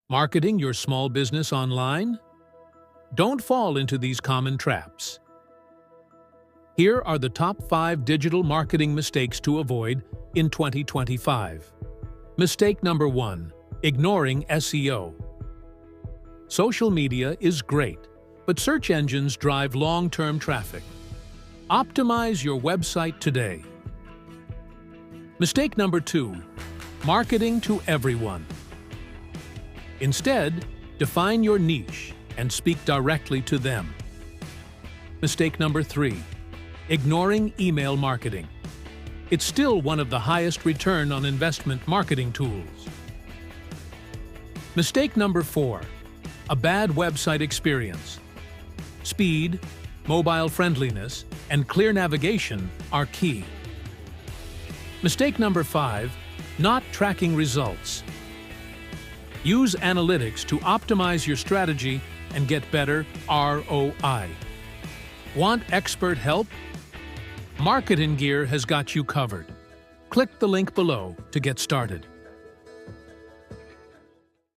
Marketing your small business online? Don't fall into these common traps. Here are the top 5 digital marketing mistakes to avoid in 2025. Mistake number 1. Ignoring SEO. Social media is great, but search engines drive long-term traffic. Optimize your website today. Mistake number 2. Marketing to everyone. Instead, define your niche and speak directly to them. Mistake number 3. Ignoring email marketing. It's still one of the highest return on investment marketing tools. Mistake number 4. A bad website experience. Speed, mobile friendliness, and clear navigation are key. Mistake number 5. Not tracking results. Use analytics to optimize your strategy and get better ROI. Want expert help? MarketinGear has got you covered. Click the link below to get started.